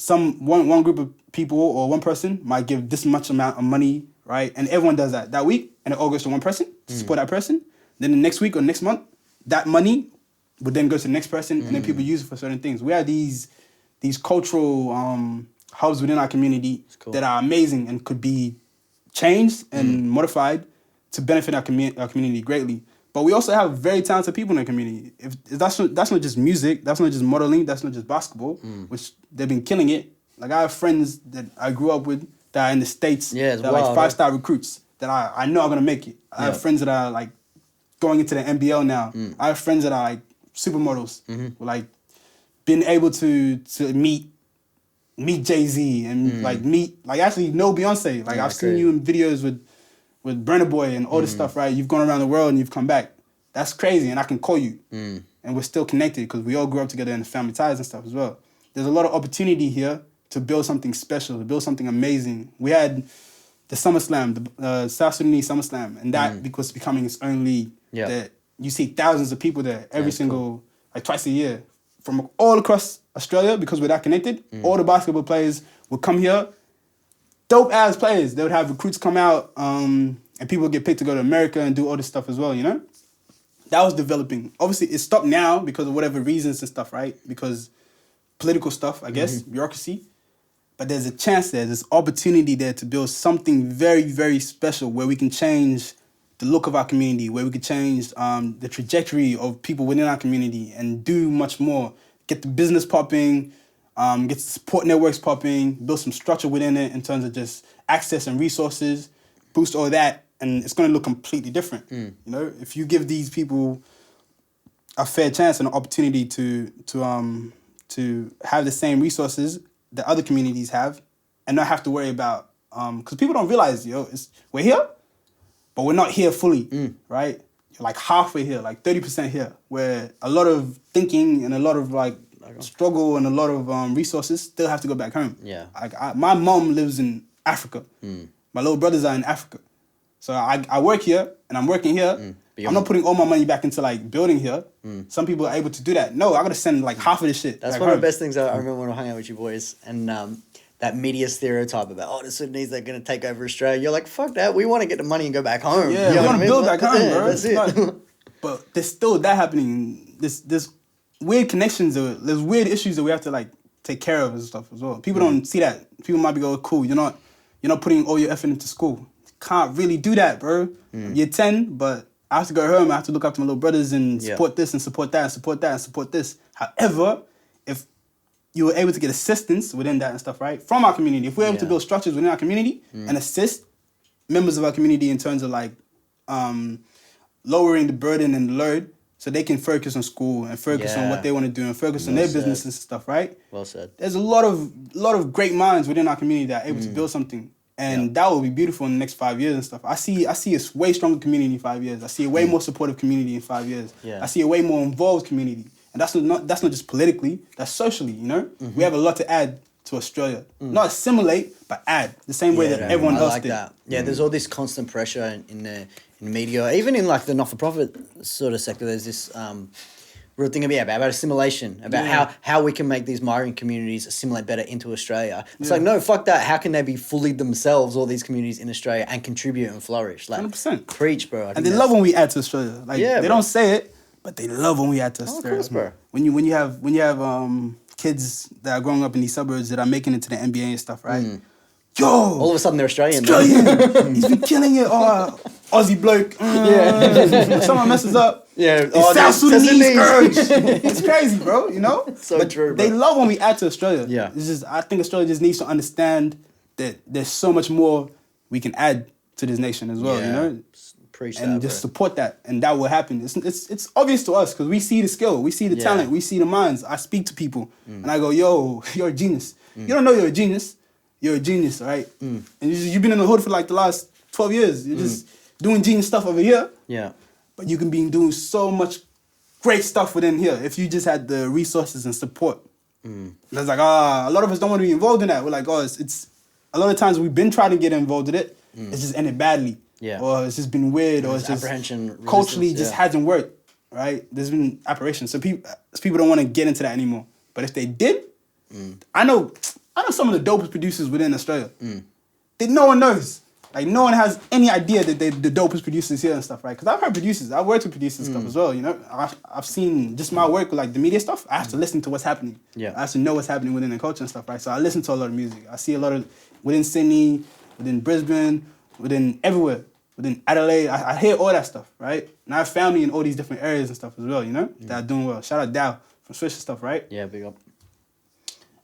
one group of people or one person might give this much amount of money, right? And everyone does that week, and it all goes to one person to support that person. Then the next week or next month, that money would then go to the next person, and then people use it for certain things. We have these cultural hubs within our community that are amazing and could be changed and modified to benefit our community greatly. But we also have very talented people in the community. If that's not just music, that's not just modeling, that's not just basketball, which they've been killing it. Like I have friends that I grew up with that are in the States, Yeah, that are like 5-star recruits that I know are gonna make it. I have friends that are like going into the NBL now. I have friends that are like supermodels, like being able to meet Jay-Z and like actually know Beyonce. Like I've seen you in videos with Burna Boy and all this stuff, right? You've gone around the world and you've come back. That's crazy, and I can call you. And we're still connected because we all grew up together in the family ties and stuff as well. There's a lot of opportunity here to build something special, to build something amazing. We had the SummerSlam, the South Sudanese SummerSlam, and that was becoming its own league. Yeah. That you see thousands of people there every single, like twice a year, from all across Australia because we're that connected. All the basketball players would come here. Dope ass players. They would have recruits come out, and people would get picked to go to America and do all this stuff as well, you know? That was developing. Obviously, it stopped now because of whatever reasons and stuff, right? Because political stuff, I guess, bureaucracy. But there's a chance there's opportunity there to build something very, very special where we can change the look of our community, where we can change the trajectory of people within our community and do much more. Get the business popping, get the support networks popping, build some structure within it in terms of just access and resources, boost all that, and it's going to look completely different. You know, if you give these people a fair chance and an opportunity to have the same resources that other communities have, and not have to worry about because people don't realize, we're here, but we're not here fully, right? Like halfway here, like 30% here, where a lot of thinking and a lot of like struggle and a lot of resources still have to go back home. Yeah. My mom lives in Africa. My little brothers are in Africa. So I work here and I'm working here. I'm not putting all my money back into like building here. Some people are able to do that. No, I gotta send like half of this shit. That's back one of home. the best things I remember when I hung out with you boys, and that media stereotype about the Sudanese are going to take over Australia. You're like, fuck that. We want to get the money and go back home. Yeah, You know we what want I to mean? build back home, bro. That's it. But there's still that happening. There's weird connections. There's weird issues that we have to like take care of and stuff as well. People don't see that. People might be going, cool, you're not putting all your effort into school. Can't really do that, bro. You're 10, but I have to go home. I have to look after my little brothers and support this and support that and support that and support this. However, if you were able to get assistance within that and stuff, right? From our community. If we're able to build structures within our community and assist members of our community in terms of like lowering the burden and the load so they can focus on school and focus on what they want to do and focus on their businesses and stuff, right? Well said. There's a lot of great minds within our community that are able to build something. And that will be beautiful in the next 5 years and stuff. I see a way stronger community in 5 years. I see a way more supportive community in 5 years. Yeah. I see a way more involved community. And that's not just politically, that's socially, you know? We have a lot to add to Australia. Not assimilate, but add. The same way that everyone else did. That. Yeah, there's all this constant pressure in the media, even in like the not-for-profit sort of sector. There's this real thing about assimilation, about how we can make these migrant communities assimilate better into Australia. It's like, no, fuck that. How can they be fully themselves, all these communities in Australia, and contribute and flourish? Like, 100%. Preach, bro. And they love when we add to Australia. Like they bro. don't say it, but they love when we add to Of Australia. course, bro. When you have kids that are growing up in these suburbs that are making it to the NBA and stuff, right? Yo, All of a sudden they're Australian. Australian. He's been killing it. Oh, Aussie bloke. If someone messes up. Yeah. It's South Sudanese urge. It's crazy, bro. You know. So but true, bro. They love when we add to Australia. Yeah. It's just I think Australia just needs to understand that there's so much more we can add to this nation as well. You know. Preach And that, just bro. support that, and that will happen. It's obvious to us because we see the skill, we see the talent, we see the minds. I speak to people and I go, "Yo, you're a genius. You don't know you're a genius. You're a genius, right? And you've been in the hood for like the last 12 years. You're just doing genius stuff over here, Yeah. but you can be doing so much great stuff within here if you just had the resources and support." That's like a lot of us don't want to be involved in that. We're like, it's a lot of times we've been trying to get involved in it. It's just ended badly. Yeah. Or it's just been weird, or it's just apprehension, culturally resistance, just hasn't worked, right? There's been aberrations. So people don't want to get into that anymore. But if they did, I know some of the dopest producers within Australia. That no one knows. Like no one has any idea that they're the dopest producers here and stuff, right? Because I've heard producers, I've worked with producers and stuff as well, you know? I've seen just my work with like the media stuff. I have to listen to what's happening. Yeah. I have to know what's happening within the culture and stuff, right? So I listen to a lot of music. I see a lot of, within Sydney, within Brisbane, within everywhere, within Adelaide. I hear all that stuff, right? And I have family in all these different areas and stuff as well, you know, that are doing well. Shout out Dow from Swish and stuff, right? Yeah, big up.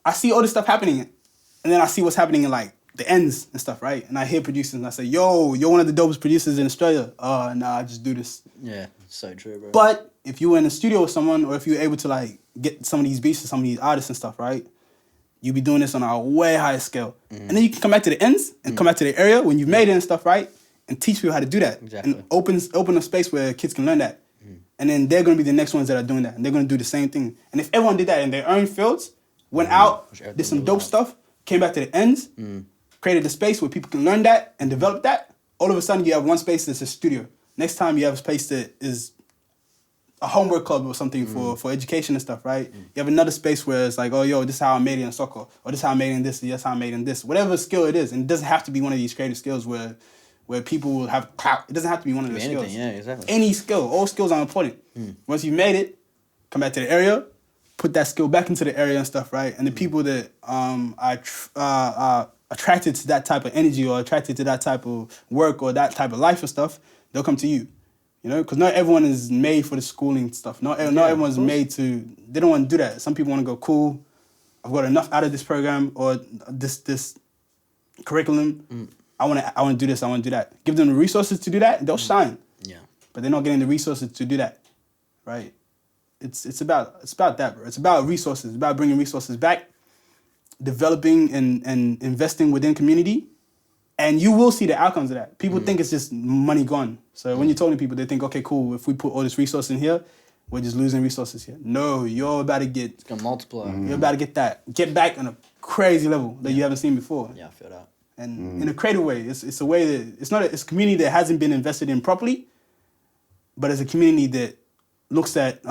I see all this stuff happening, and then I see what's happening in like the ends and stuff, right? And I hear producers and I say, yo, you're one of the dopest producers in Australia. Nah, I just do this. Yeah, so true, bro. But if you were in the studio with someone, or if you were able to like get some of these beats to some of these artists and stuff, right? You be doing this on a way higher scale. And then you can come back to the ends and come back to the area when you've made it and stuff, right? And teach people how to do that. Exactly. And open a space where kids can learn that. And then they're going to be the next ones that are doing that. And they're going to do the same thing. And if everyone did that in their own fields, went out, did some dope stuff, came back to the ends, created a space where people can learn that and develop that, all of a sudden you have one space that's a studio. Next time you have a space that is a homework club or something for education and stuff, right? You have another space where it's like, oh, yo, this is how I made it in soccer, or this is how I made it in this, this is how I made it in this. Whatever skill it is, and it doesn't have to be one of these creative skills where people will have clout. It doesn't have to be one of those anything, skills. yeah, exactly. Any skill, all skills are important. Once you've made it, come back to the area, put that skill back into the area and stuff, right? And the people that are attracted to that type of energy or attracted to that type of work or that type of life and stuff, they'll come to you. You know, because not everyone is made for the schooling stuff. Not everyone's made to. They don't want to do that. Some people want to go, cool, I've got enough out of this program or this curriculum. I want to do this. I want to do that. Give them the resources to do that. They'll shine. Yeah. But they're not getting the resources to do that, right? It's about that, bro. It's about resources. It's about bringing resources back, developing and investing within community. And you will see the outcomes of that. People think it's just money gone. So when you're talking to people, they think, okay, cool, if we put all this resource in here, we're just losing resources here. No, you're about to get... It's going to multiply. You're about to get that. Get back on a crazy level that you haven't seen before. Yeah, I feel that. And in a creative way. It's a way that... It's a community that hasn't been invested in properly, but it's a community that looks at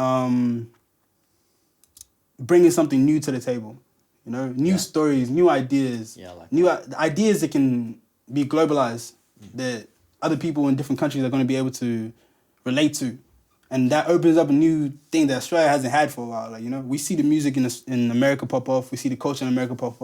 bringing something new to the table. You know, new stories, new ideas. Yeah, I like new ideas that can be globalized, that other people in different countries are going to be able to relate to. And that opens up a new thing that Australia hasn't had for a while. Like, you know, we see the music in America pop off. We see the culture in America pop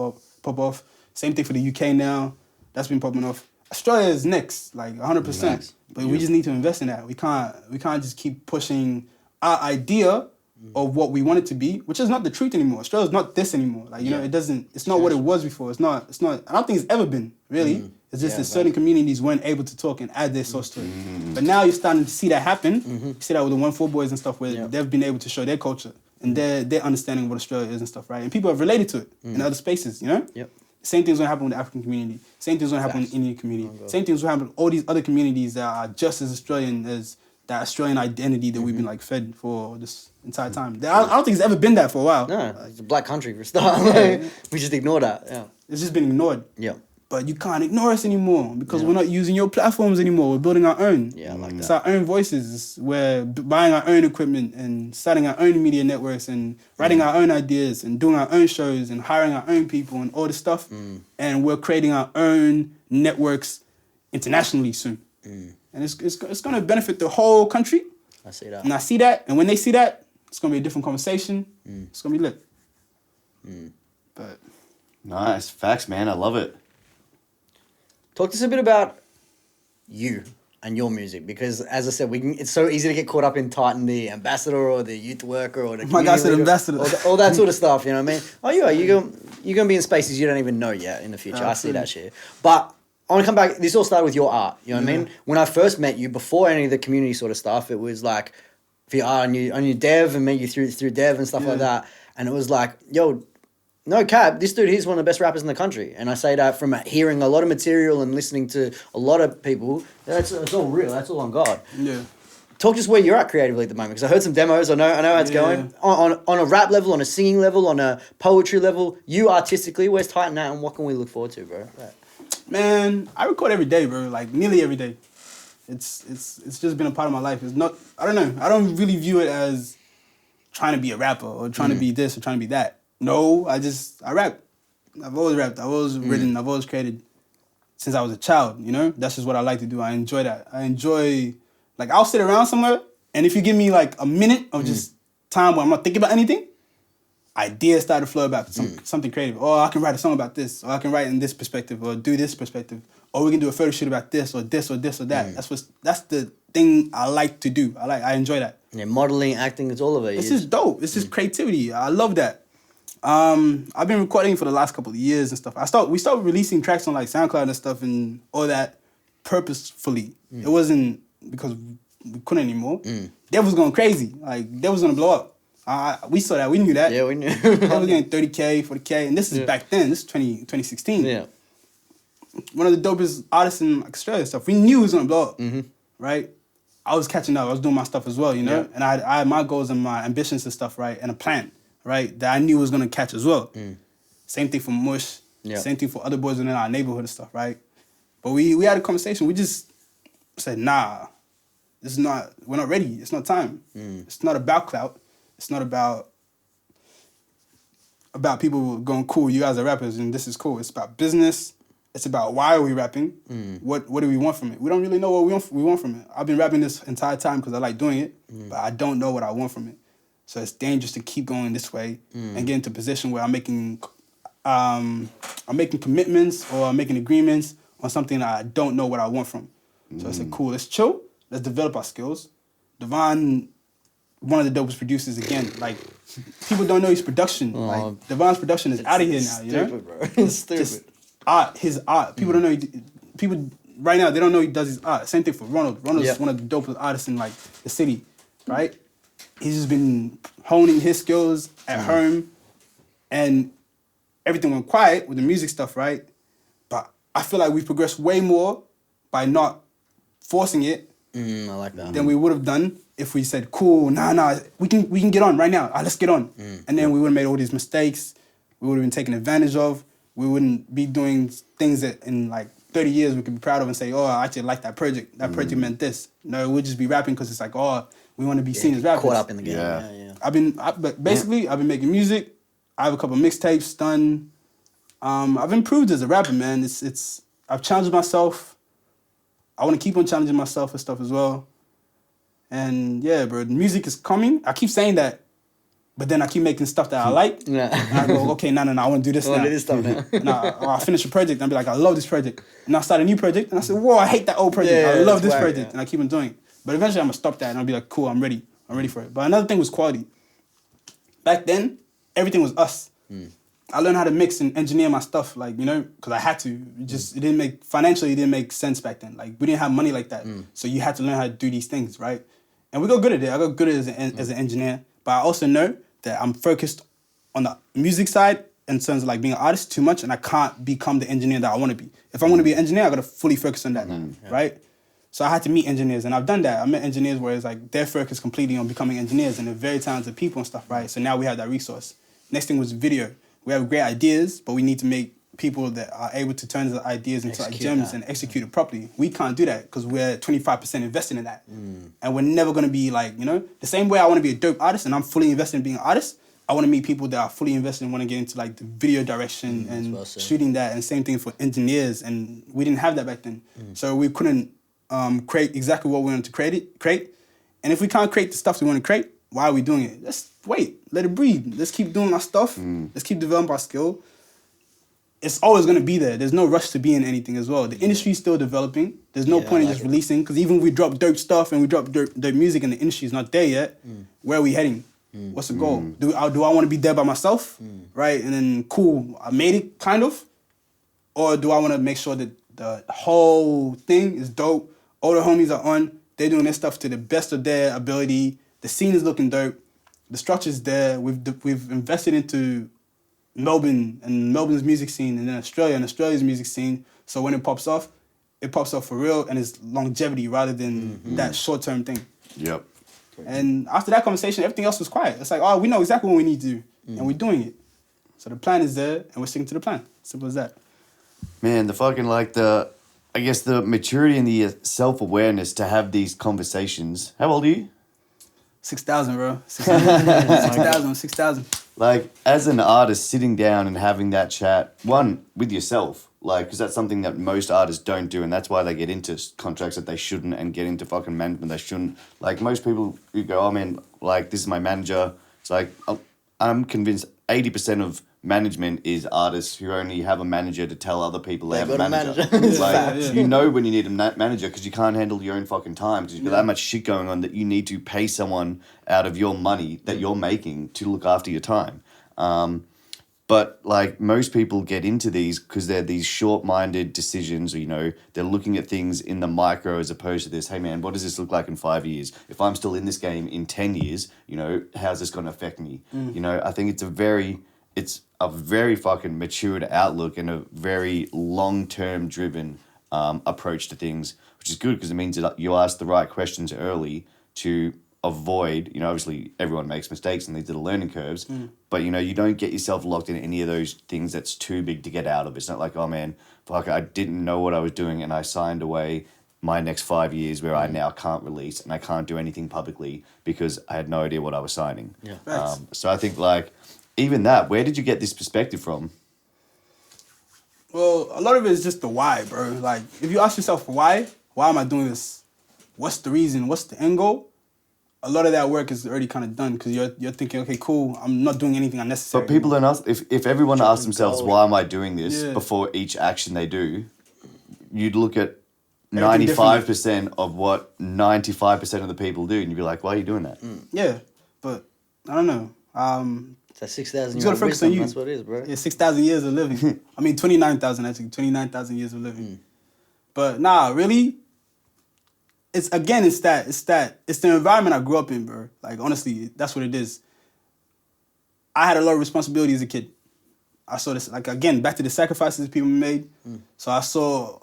off. Same thing for the UK now. That's been popping off. Australia is next, like 100%. Nice. But we just need to invest in that. We can't just keep pushing our idea of what we want it to be, which is not the truth anymore. Australia's not this anymore. Like, you know, it's not what it was before. It's not, I don't think it's ever been, really. It's just that certain communities weren't able to talk and add their source to it. But now you're starting to see that happen. You see that with the 1-4 boys and stuff, where they've been able to show their culture and their understanding of what Australia is and stuff, right? And people have related to it in other spaces, you know? Yep. Same thing's gonna happen with the African community. Same thing's gonna happen with the Indian community. Same thing's gonna happen with all these other communities that are just as Australian as that Australian identity that we've been like fed for this entire time. I don't think it's ever been that for a while. No, it's a black country for a start. We just ignore that. Yeah. It's just been ignored. Yeah. But you can't ignore us anymore because we're not using your platforms anymore. We're building our own. Yeah, I like that. It's our own voices. We're buying our own equipment and starting our own media networks and writing our own ideas and doing our own shows and hiring our own people and all this stuff. And we're creating our own networks internationally soon. And it's going to benefit the whole country. I see that. And I see that. And when they see that, it's going to be a different conversation. It's going to be lit. But Nice. Facts, man. I love it. Talk to us a bit about you and your music, because as I said, it's so easy to get caught up in Titan, the ambassador or the youth worker or the my guy said ambassador. all that sort of stuff, you know what I mean? Oh, you're going to be in spaces you don't even know yet in the future. I see that shit. But I want to come back. This all started with your art, you know what I mean? When I first met you, before any of the community sort of stuff, it was like, for your art, I knew Dev and met you through Dev and stuff like that. And it was like, yo, no cap, this dude, he's one of the best rappers in the country. And I say that from hearing a lot of material and listening to a lot of people. It's all real. That's all on God. yeah. Talk to us where you're at creatively at the moment, because I heard some demos. I know how it's going. On a rap level, on a singing level, on a poetry level, you artistically, where's Titan at and what can we look forward to, bro? Right. Man, I record every day, bro. Like nearly every day. It's just been a part of my life. It's not, I don't know. I don't really view it as trying to be a rapper or trying to be this or trying to be that. No, I rap. I've always rapped. I've always written. I've always created since I was a child, you know? That's just what I like to do. I enjoy that. Like, I'll sit around somewhere, and if you give me, like, a minute of just time where I'm not thinking about anything, ideas started to flow about something creative. Oh, I can write a song about this, or I can write in this perspective, or do this perspective, or we can do a photo shoot about this, or this, or this, or that. That's the thing I like to do. I enjoy that. Yeah, modeling, acting, it's all of it. It's just dope. It's just creativity. I love that. I've been recording for the last couple of years and stuff. We started releasing tracks on like SoundCloud and stuff and all that purposefully. It wasn't because we couldn't anymore. Dev was going crazy. Like Dev was gonna blow up. We saw that. We knew that. Yeah, we knew. Dev was getting 30K, 40K, and this is back then. This is 2016. Yeah. One of the dopest artists in Australia and stuff. We knew he was gonna blow up, right? I was catching up. I was doing my stuff as well, you know? Yeah. And I had my goals and my ambitions and stuff, right? And a plan, right? That I knew was going to catch as well. Same thing for Mush. Yeah. Same thing for other boys in our neighborhood and stuff, right? But we had a conversation. We just said, nah, we're not ready. It's not time. It's not about clout. It's not about people going, cool, you guys are rappers and this is cool. It's about business. It's about why are we rapping? What do we want from it? We don't really know what we want from it. I've been rapping this entire time because I like doing it, but I don't know what I want from it. So it's dangerous to keep going this way and get into a position where I'm making commitments or I'm making agreements on something that I don't know what I want from. So I said, cool, let's chill. Let's develop our skills. Devon, one of the dopest producers again. Like, people don't know his production. Like, Devon's production is out of here now, you know? Stupid, bro. It's stupid. Just his art. People don't know. People right now they don't know he does his art. Same thing for Ronald. Ronald's one of the dopest artists in like the city, right? He's just been honing his skills at home, and everything went quiet with the music stuff, right? But I feel like we progressed way more by not forcing it I like that. than we would have done if we said, "Cool, nah, we can get on right now. Let's get on." And then we would have made all these mistakes. We would have been taken advantage of. We wouldn't be doing things that in like 30 years we could be proud of and say, oh, I actually like that project. That project meant this. No, we'd just be rapping because it's like, oh, we want to be seen as rappers. Caught up in the game. Yeah. Yeah. I've been making music. I have a couple of mixtapes done. I've improved as a rapper, man. I've challenged myself. I want to keep on challenging myself and stuff as well. And yeah, bro, the music is coming. I keep saying that. But then I keep making stuff that I like. Yeah. And I go, okay, no, I want to do this I now. want to do this stuff now. Or I finish a project and I'll be like, I love this project. And I start a new project and I say, whoa, I hate that old project. Yeah, I love this whack, project. yeah. And I keep on doing it. But eventually I'm going to stop that and I'll be like, cool, I'm ready. I'm ready for it. But another thing was quality. Back then, everything was us. I learned how to mix and engineer my stuff, like, you know, because I had to. It didn't make sense back then. Like, we didn't have money like that. So you had to learn how to do these things, right? And we got good at it. I got good as an engineer. But I also know that I'm focused on the music side in terms of like being an artist too much, and I can't become the engineer that I want to be. If I want to be an engineer, I got to fully focus on that, right? So I had to meet engineers, and I've done that. I met engineers where it's like they're focused completely on becoming engineers, and they're very talented people and stuff, right? So now we have that resource. Next thing was video. We have great ideas, but we need to make people that are able to turn the ideas into like gems and execute it properly. We can't do that because we're 25% invested in that. And we're never going to be like, you know, the same way I want to be a dope artist and I'm fully invested in being an artist, I want to meet people that are fully invested and want to get into like the video direction and shooting that, and same thing for engineers. And we didn't have that back then. So we couldn't create exactly what we wanted to create. And if we can't create the stuff we want to create, why are we doing it? Let's wait, let it breathe. Let's keep doing our stuff. Let's keep developing our skill. It's always going to be there. There's no rush to be in anything as well. The industry's still developing. There's no point in just releasing, because even if we drop dope stuff and we drop dope music and the industry's not there yet, where are we heading? What's the goal? Do I want to be there by myself, right? And then, cool, I made it, kind of? Or do I want to make sure that the whole thing is dope, all the homies are on, they're doing their stuff to the best of their ability, the scene is looking dope, the structure's there, we've invested into Melbourne and Melbourne's music scene, and then Australia and Australia's music scene. So when it pops off for real, and it's longevity rather than that short-term thing. Yep. And after that conversation, everything else was quiet. It's like, oh, we know exactly what we need to do, and we're doing it. So the plan is there, and we're sticking to the plan. Simple as that. Man, the fucking I guess the maturity and the self-awareness to have these conversations. How old are you? 6,000, bro. 6,000. Like, as an artist, sitting down and having that chat, one, with yourself, like, because that's something that most artists don't do, and that's why they get into contracts that they shouldn't and get into fucking management they shouldn't. Like, most people, you go, oh, man, like, this is my manager. It's like, I'm convinced 80% of management is artists who only have a manager to tell other people they have a got a manager. manager. Like, Facts. you know when you need a manager because you can't handle your own fucking time because you've got that much shit going on that you need to pay someone out of your money that you're making to look after your time. But like most people get into these because they're these short-minded decisions, or, you know, they're looking at things in the micro as opposed to this, hey man, what does this look like in 5 years? If I'm still in this game in 10 years, you know, how's this going to affect me? You know, I think it's a very fucking matured outlook and a very long-term driven approach to things, which is good because it means that you ask the right questions early to avoid, you know, obviously everyone makes mistakes and these little learning curves, but, you know, you don't get yourself locked in any of those things that's too big to get out of. It's not like, oh man, fuck, I didn't know what I was doing and I signed away my next 5 years where I now can't release and I can't do anything publicly because I had no idea what I was signing. Yeah. So I think, like, even that, where did you get this perspective from? Well, a lot of it is just the why, bro. Like, if you ask yourself why am I doing this? What's the reason? What's the end goal? A lot of that work is already kind of done because you're thinking, okay, cool, I'm not doing anything unnecessary. But people don't ask, if everyone asked themselves, gold. why am I doing this, Yeah. before each action they do, you'd look at Everything 95% of what 95% of the people do and you'd be like, why are you doing that? Yeah, but I don't know. It's that 6,000 You year gotta focus on wisdom. you. That's what it is, bro. Yeah, 6,000 years of living. I mean, 29,000 actually. 29,000 years of living. But nah, really, it's the environment I grew up in, bro. Like, honestly, that's what it is. I had a lot of responsibility as a kid. I saw this, like, again, back to the sacrifices people made. So I saw,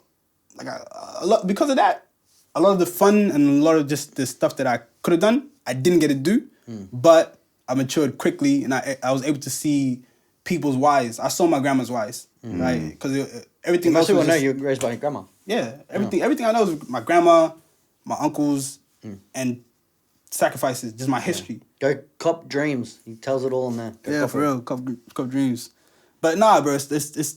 like, a lot, because of that, a lot of the fun and a lot of just the stuff that I could have done, I didn't get to do. But I matured quickly and I was able to see people's whys. I saw my grandma's whys, right? Because everything Most else people was know just, you were raised by your grandma. yeah, everything I know is my grandma, my uncles, and sacrifices, just my history. Go cop dreams. He tells it all in there. Go Yeah, cop for it. real, cup dreams. But nah, bro, it's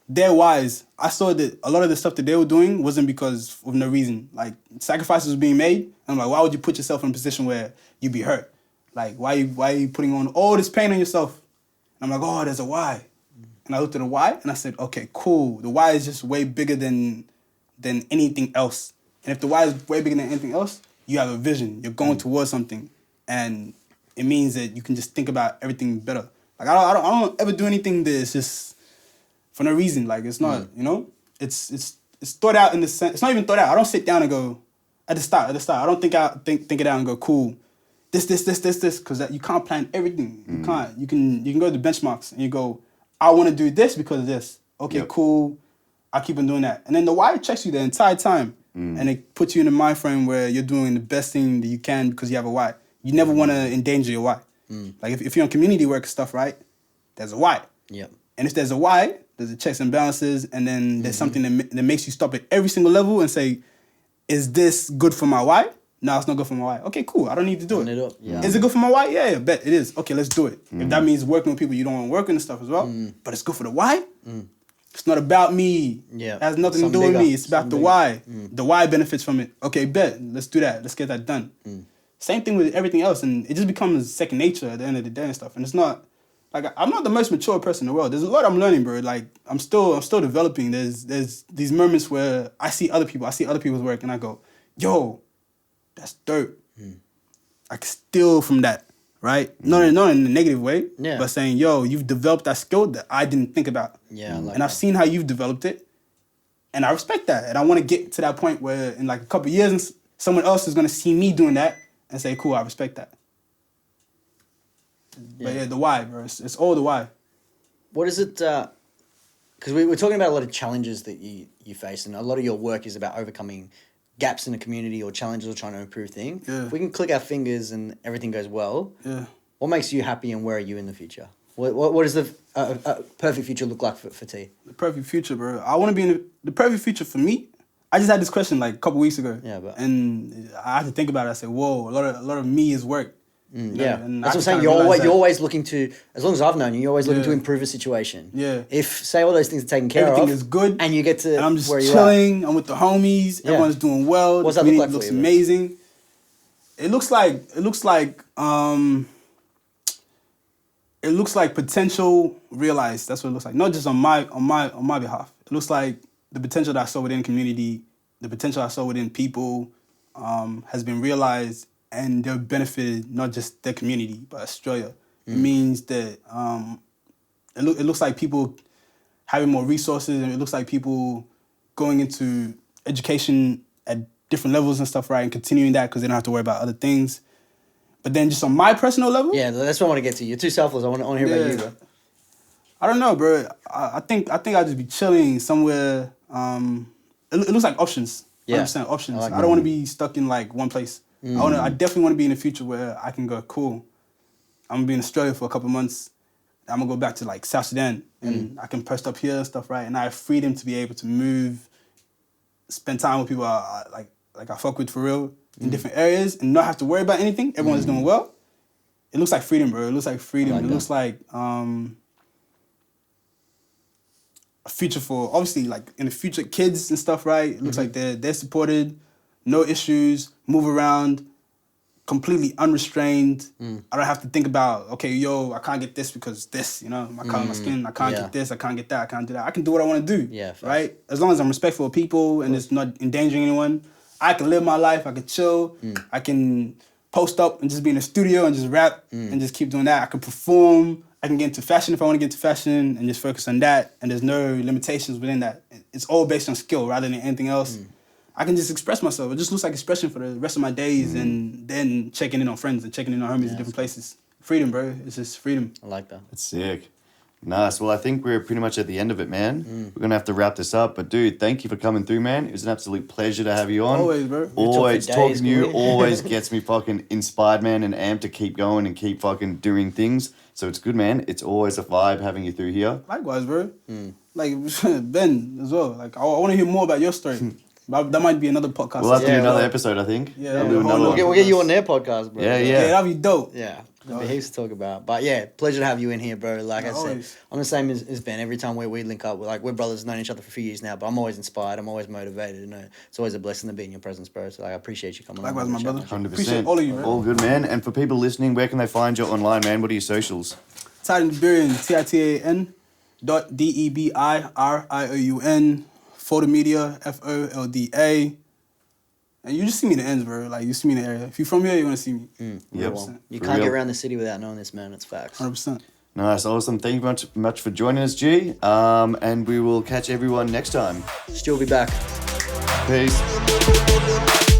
their whys. I saw that a lot of the stuff that they were doing wasn't because of no reason. Like, sacrifices were being made. I'm like, why would you put yourself in a position where you'd be hurt? Like, why are you putting on all this pain on yourself? And I'm like, oh, there's a why. And I looked at the why and I said, okay, cool. The why is just way bigger than anything else. And if the why is way bigger than anything else, you have a vision. You're going towards something. And it means that you can just think about everything better. Like, I don't ever do anything that's just for no reason. Like, it's not, you know? It's thought out in the sense. It's not even thought out. I don't sit down and go, at the start. I don't think it out and go, cool, this, because you can't plan everything. You can't. You can go to the benchmarks and you go, I want to do this because of this. Okay, Yep. cool. I'll keep on doing that. And then the why checks you the entire time. And it puts you in a mind frame where you're doing the best thing that you can because you have a why. You never want to endanger your why. Like, if you're on community work stuff, right, there's a why. Yep. And if there's a why, there's a checks and balances, and then there's something that makes you stop at every single level and say, is this good for my why? No, it's not good for my why. Okay, cool. I don't need to do Run it. it up, yeah. Is it good for my why? Yeah, bet it is. Okay, let's do it. If that means working with people you don't want to work with and stuff as well, but it's good for the why, it's not about me. Yeah. It has nothing to Something do with bigger. me. It's about the why. The why benefits from it. Okay, bet. Let's do that. Let's get that done. Same thing with everything else, and it just becomes second nature at the end of the day and stuff. And it's not like I'm not the most mature person in the world. There's a lot I'm learning, bro. Like I'm still developing. There's these moments where I see other people's work, and I go, yo, that's dope. I can steal from that, right? Not in a negative way, Yeah. but saying, yo, you've developed that skill that I didn't think about. Yeah, I like and I've that. seen how you've developed it, and I respect that. And I want to get to that point where in like a couple of years, someone else is going to see me doing that and say, cool, I respect that. But yeah, the why, bro. It's all the why. What is it? Because we're talking about a lot of challenges that you face, and a lot of your work is about overcoming gaps in the community or challenges or trying to improve things. Yeah. If we can click our fingers and everything goes well, Yeah. what makes you happy and where are you in the future? What does the perfect future look like for T? The perfect future, bro. I want to be in the perfect future for me. I just had this question like a couple weeks ago. Yeah, but- and I had to think about it. I said, whoa, a lot of me is work. You know, Yeah, and that's I what I'm saying. kinda realized You're that. always looking to, as long as I've known you, you're always looking Yeah. to improve a situation. Yeah. If say all those things are taken care Everything of, is good, and you get to and I'm just where you're chilling. I'm with the homies. Yeah. Everyone's doing well. What's the that look community like for looks you, bro? amazing. It looks like it looks like potential realized. That's what it looks like. Not just on my behalf. It looks like the potential that I saw within the community, the potential I saw within people, has been realized, and they've benefited not just their community but Australia. It means that it looks like people having more resources, and it looks like people going into education at different levels and stuff, right, and continuing that because they don't have to worry about other things. But then just on my personal level, Yeah, that's what I want to get to. You're too selfless. I want to hear about you, bro. I don't know, bro. I think I'd just be chilling somewhere. It looks like options. Yeah. 100% options. I like I don't want to be stuck in like one place. I definitely want to be in a future where I can go, cool, I'm gonna be in Australia for a couple months. I'm gonna go back to like South Sudan, and I can post up here and stuff, right? And I have freedom to be able to move, spend time with people I fuck with for real in different areas, and not have to worry about anything. Everyone's doing well. It looks like freedom, bro. It looks like freedom. Like it that. looks like a future for, obviously, like in the future, kids and stuff, right? It looks like they're supported, no issues, move around, completely unrestrained. I don't have to think about, okay, yo, I can't get this because this, you know, my color of my skin, I can't get this, I can't get that, I can't do that. I can do what I want to do, Yeah, facts. right? As long as I'm respectful of people and it's not endangering anyone, I can live my life, I can chill, I can post up and just be in the studio and just rap and just keep doing that. I can perform, I can get into fashion if I want to get into fashion and just focus on that, and there's no limitations within that. It's all based on skill rather than anything else. I can just express myself. It just looks like expression for the rest of my days, and then checking in on friends and checking in on homies in different places. Freedom, bro. It's just freedom. I like that. That's sick. Nice. Well, I think we're pretty much at the end of it, man. We're going to have to wrap this up. But, dude, thank you for coming through, man. It was an absolute pleasure to have you on. Always, bro. Always. talk for days, Talking to you boy. always gets me fucking inspired, man, and amped to keep going and keep fucking doing things. So it's good, man. It's always a vibe having you through here. Likewise, bro. Like, Ben as well. Like, I want to hear more about your story. That might be another podcast. We'll have to do Yeah, another well- episode, I think. Yeah, We'll yeah. do another We'll one. We'll get you on their podcast, bro. Yeah, Yeah, that'd be dope. Yeah. There'll be heaps to talk about. But yeah, pleasure to have you in here, bro. Like I said, always. I'm the same as Ben. Every time we link up, we're brothers, known each other for a few years now, but I'm always inspired. I'm always motivated. You know, it's always a blessing to be in your presence, bro. So like, I appreciate you coming on. Likewise, my brother. 100%. Appreciate all of you, man. All good, man. And for people listening, where can they find you online, man? What are your socials? Titan Debirian, TITAN.DEBIRIOUN, Folder Media, FOLDA. And you just see me in the ends, bro. Like, you see me in the area. If you're from here, you're going to see me. Yep. Well, you For can't real. get around the city without knowing this, man. It's facts. 100%. Nice, awesome. Thank you much for joining us, G. And we will catch everyone next time. Still be back. Peace.